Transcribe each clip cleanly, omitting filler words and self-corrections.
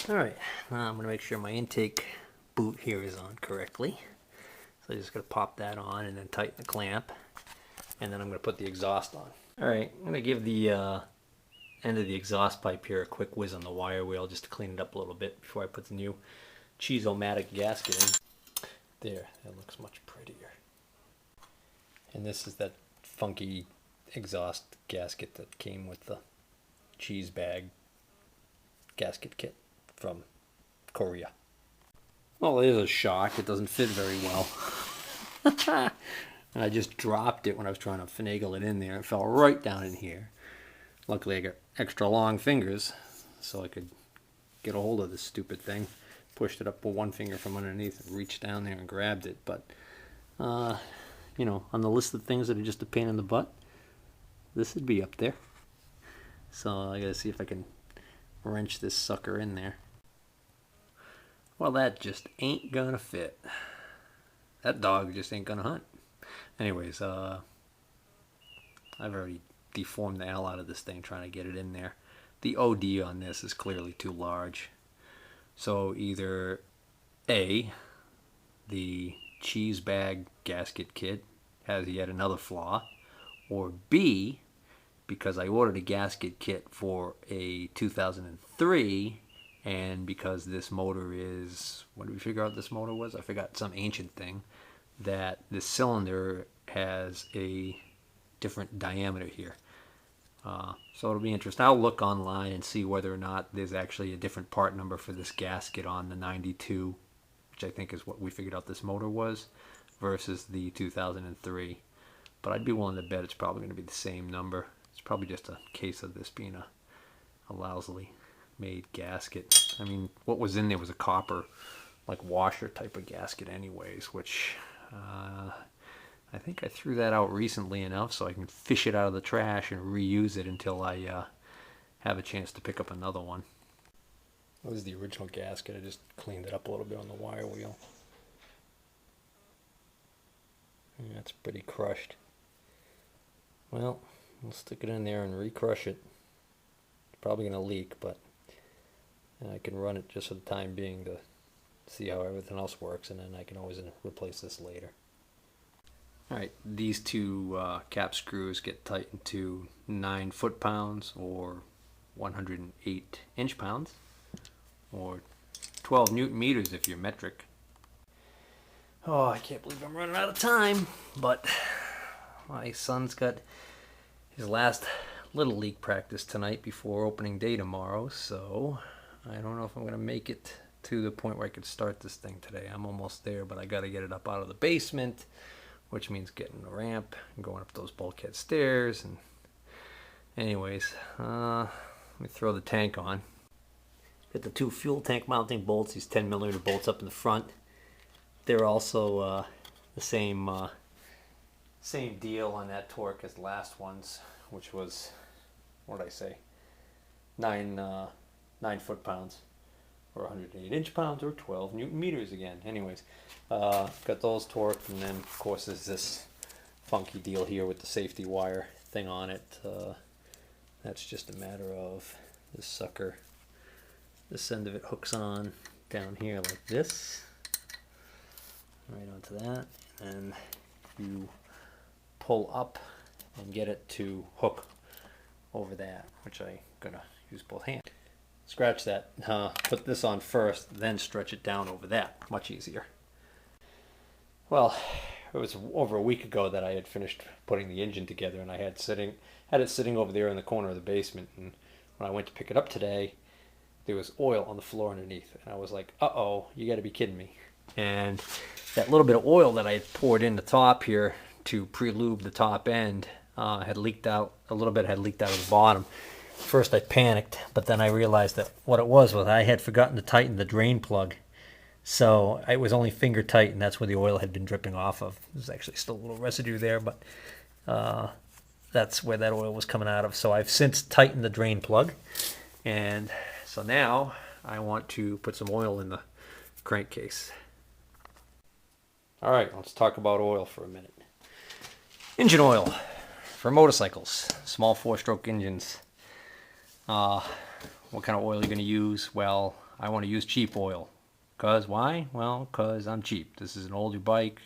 Alright, now I'm going to make sure my intake boot here is on correctly. So I'm just going to pop that on and then tighten the clamp. And then I'm going to put the exhaust on. Alright, I'm going to give the end of the exhaust pipe here a quick whiz on the wire wheel just to clean it up a little bit before I put the new Cheese-O-Matic gasket in. There, that looks much prettier. And this is that funky exhaust gasket that came with the cheese bag gasket kit from Korea. Well, it is a shock. It doesn't fit very well. And I just dropped it when I was trying to finagle it in there. It fell right down in here. Luckily I got extra long fingers so I could get a hold of this stupid thing. Pushed it up with one finger from underneath and reached down there and grabbed it. But, you know, on the list of things that are just a pain in the butt, this would be up there. So I gotta see if I can wrench this sucker in there. Well, that just ain't gonna fit. That dog just ain't gonna hunt. Anyways, I've already deformed the hell out of this thing trying to get it in there. The OD on this is clearly too large. So either A, the cheese bag gasket kit has yet another flaw, or B, because I ordered a gasket kit for a 2003, and because this motor is, what did we figure out this motor was? I forgot, some ancient thing, that this cylinder has a different diameter here. So it'll be interesting. I'll look online and see whether or not there's actually a different part number for this gasket on the 92, which I think is what we figured out this motor was, versus the 2003. But I'd be willing to bet it's probably going to be the same number. It's probably just a case of this being a lousily made gasket. I mean, what was in there was a copper, like washer type of gasket anyways, which I think I threw that out recently enough so I can fish it out of the trash and reuse it until I have a chance to pick up another one. That was the original gasket. I just cleaned it up a little bit on the wire wheel. Yeah, it's pretty crushed. Well, we'll stick it in there and recrush it. It's probably going to leak, but I can run it just for the time being to see how everything else works, and then I can always replace this later. Alright, these two cap screws get tightened to 9 foot-pounds or 108 inch-pounds, or 12 newton meters if you're metric. Oh, I can't believe I'm running out of time, but my son's got his last Little League practice tonight before opening day tomorrow, so I don't know if I'm going to make it to the point where I could start this thing today. I'm almost there, but I got to get it up out of the basement, which means getting the ramp and going up those bulkhead stairs. And anyways, let me throw the tank on. Got the two fuel tank mounting bolts, these 10mm bolts up in the front. They're also the same deal on that torque as the last ones, which was, what did I say, 9 foot-pounds, or 108 inch-pounds, or 12 newton meters again. Anyways, got those torqued, and then of course there's this funky deal here with the safety wire thing on it. That's just a matter of this sucker, this end of it hooks on down here like this, right onto that, and you pull up and get it to hook over that, which I'm gonna use both hands. Scratch that, put this on first, then stretch it down over that. Much easier. Well, it was over a week ago that I had finished putting the engine together, and I had it sitting over there in the corner of the basement, and when I went to pick it up today, there was oil on the floor underneath, and I was like, uh-oh, you gotta be kidding me. And that little bit of oil that I had poured in the top here to pre-lube the top end had leaked out, a little bit had leaked out of the bottom. First I panicked, but then I realized that what it was I had forgotten to tighten the drain plug. So it was only finger tight, and that's where the oil had been dripping off of. There's actually still a little residue there, but that's where that oil was coming out of. So I've since tightened the drain plug, and so now I want to put some oil in the crankcase. Alright, let's talk about oil for a minute. Engine oil for motorcycles, small 4-stroke engines. What kind of oil are you going to use? Well, I want to use cheap oil. Because why? Well, because I'm cheap. This is an older bike.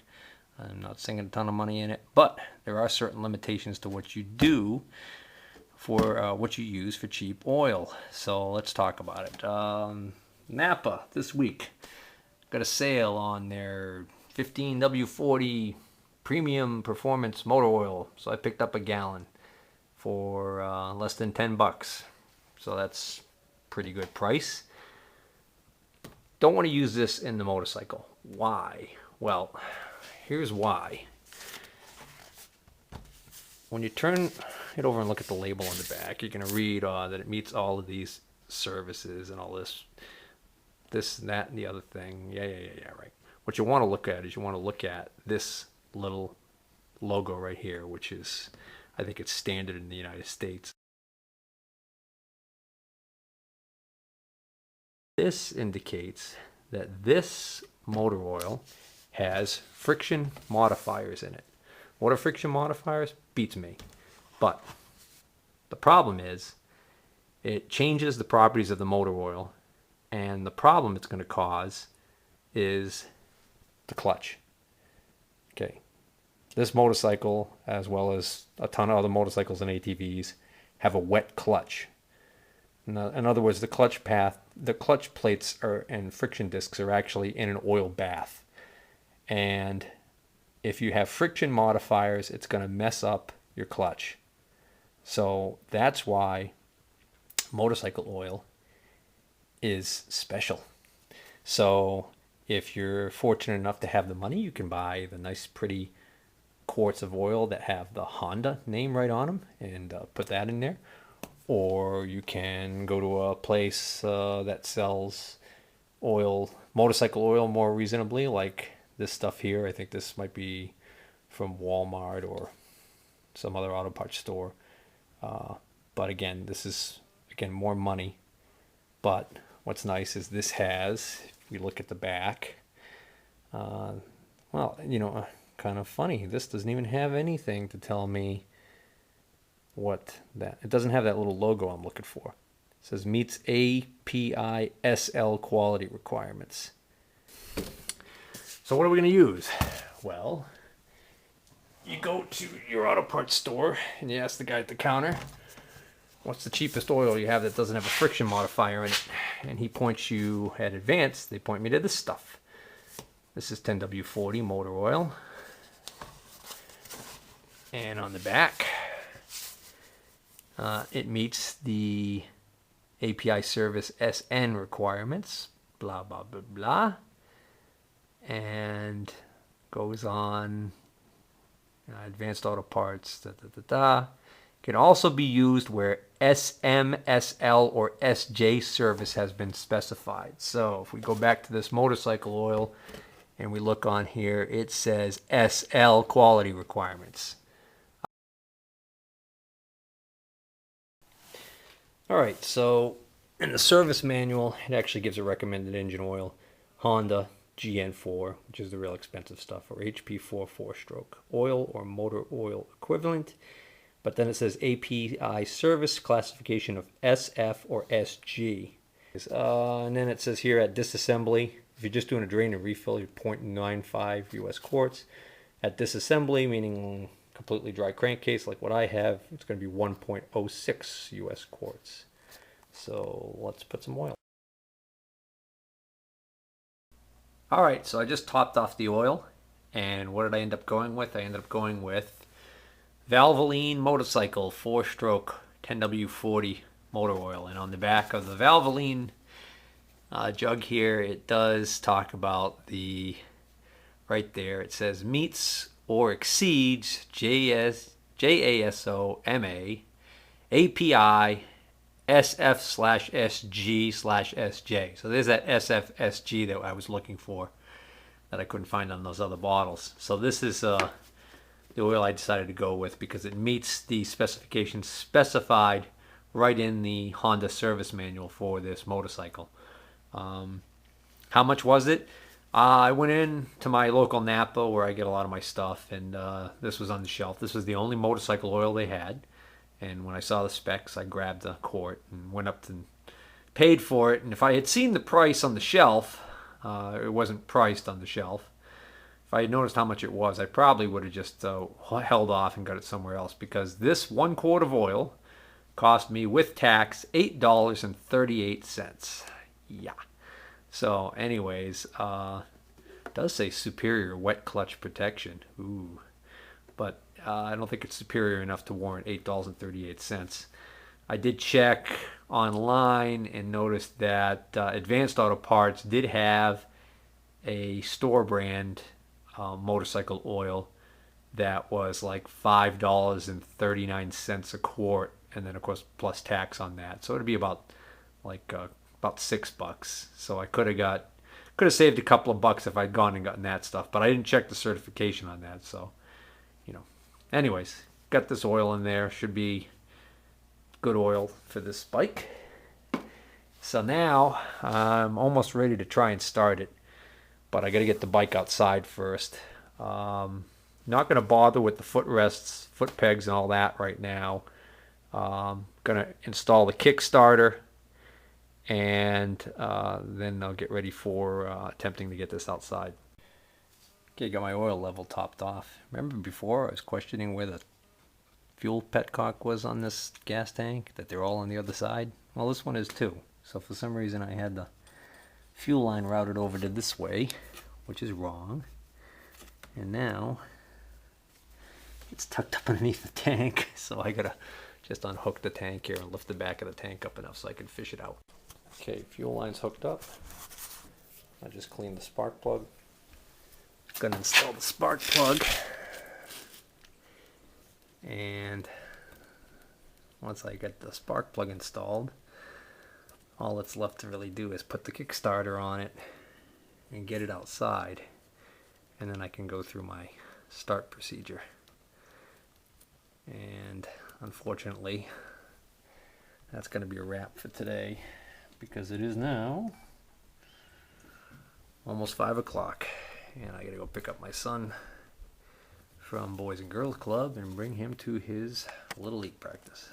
I'm not sinking a ton of money in it. But there are certain limitations to what you do for what you use for cheap oil. So let's talk about it. Napa this week got a sale on their 15W40 premium performance motor oil. So I picked up a gallon for less than 10 bucks. So that's pretty good price. Don't want to use this in the motorcycle. Why? Well, here's why. When you turn it over and look at the label on the back, you're going to read that it meets all of these services and all this, and that, and the other thing. Yeah, right. What you want to look at is you want to look at this little logo right here, which is, I think it's standard in the United States. This indicates that this motor oil has friction modifiers in it. What are friction modifiers? Beats me. But the problem is it changes the properties of the motor oil, and the problem it's going to cause is the clutch. Okay. This motorcycle, as well as a ton of other motorcycles and ATVs, have a wet clutch. In other words, the clutch plates and friction discs are actually in an oil bath. And if you have friction modifiers, it's going to mess up your clutch. So that's why motorcycle oil is special. So if you're fortunate enough to have the money, you can buy the nice pretty quarts of oil that have the Honda name right on them and put that in there. Or you can go to a place that sells motorcycle oil more reasonably, like this stuff here. I think this might be from Walmart or some other auto parts store. But again, this is more money. But what's nice is this has, if we look at the back, well, kind of funny. This doesn't even have anything to tell me it doesn't have that little logo I'm looking for. It says meets API SL quality requirements. So what are we going to use? Well, you go to your auto parts store and you ask the guy at the counter, what's the cheapest oil you have that doesn't have a friction modifier in it? And he points you at Advanced. They point me to this stuff. This is 10W40 motor oil. And on the back, it meets the API service SN requirements, blah, blah, blah, blah. And goes on, advanced auto parts, Can also be used where SM, SL, or SJ service has been specified. So if we go back to this motorcycle oil and we look on here, it says SL quality requirements. All right, so in the service manual, it actually gives a recommended engine oil, Honda GN4, which is the real expensive stuff, or HP4 4-stroke oil or motor oil equivalent. But then it says API service classification of SF or SG. And then it says here at disassembly, if you're just doing a drain and refill, you're 0.95 US quarts. At disassembly, meaning completely dry crankcase like what I have, it's going to be 1.06 US quarts. So let's put some oil. All right, so I just topped off the oil, and what did I end up going with? I ended up going with Valvoline Motorcycle 4-stroke 10W40 motor oil. And on the back of the Valvoline jug here, it does talk about right there, it says meets or exceeds JASO-MA API SF/SG/SJ. So there's that SFSG that I was looking for that I couldn't find on those other bottles. So this is the oil I decided to go with because it meets the specifications specified right in the Honda service manual for this motorcycle. How much was it? I went in to my local Napa where I get a lot of my stuff, and this was on the shelf. This was the only motorcycle oil they had. And when I saw the specs, I grabbed a quart and went up to paid for it, and if I had seen the price on the shelf, it wasn't priced on the shelf. If I had noticed how much it was, I probably would have just held off and got it somewhere else, because this 1 quart of oil cost me with tax $8.38. Yeah. So anyways, it does say superior wet clutch protection. Ooh. But I don't think it's superior enough to warrant $8.38. I did check online and noticed that Advanced Auto Parts did have a store brand motorcycle oil that was like $5.39 a quart, and then of course plus tax on that. So it'd be about $6. So I could have saved a couple of bucks if I'd gone and gotten that stuff, but I didn't check the certification on that. So, anyways, got this oil in there. Should be good oil for this bike. So now I'm almost ready to try and start it, but I got to get the bike outside first. Not going to bother with the footrests, foot pegs, and all that right now. Going to install the Kickstarter, and then I'll get ready for attempting to get this outside. Okay, got my oil level topped off. Remember before I was questioning where the fuel petcock was on this gas tank, that they're all on the other side? Well, this one is too. So for some reason I had the fuel line routed over to this way, which is wrong. And now it's tucked up underneath the tank, so I gotta just unhook the tank here and lift the back of the tank up enough so I can fish it out. Okay, fuel line's hooked up. I just cleaned the spark plug. Gonna install the spark plug, and once I get the spark plug installed, all that's left to really do is put the Kickstarter on it and get it outside, and then I can go through my start procedure. And unfortunately, that's going to be a wrap for today, because it is now almost 5 o'clock, and I got to go pick up my son from Boys and Girls Club and bring him to his Little League practice.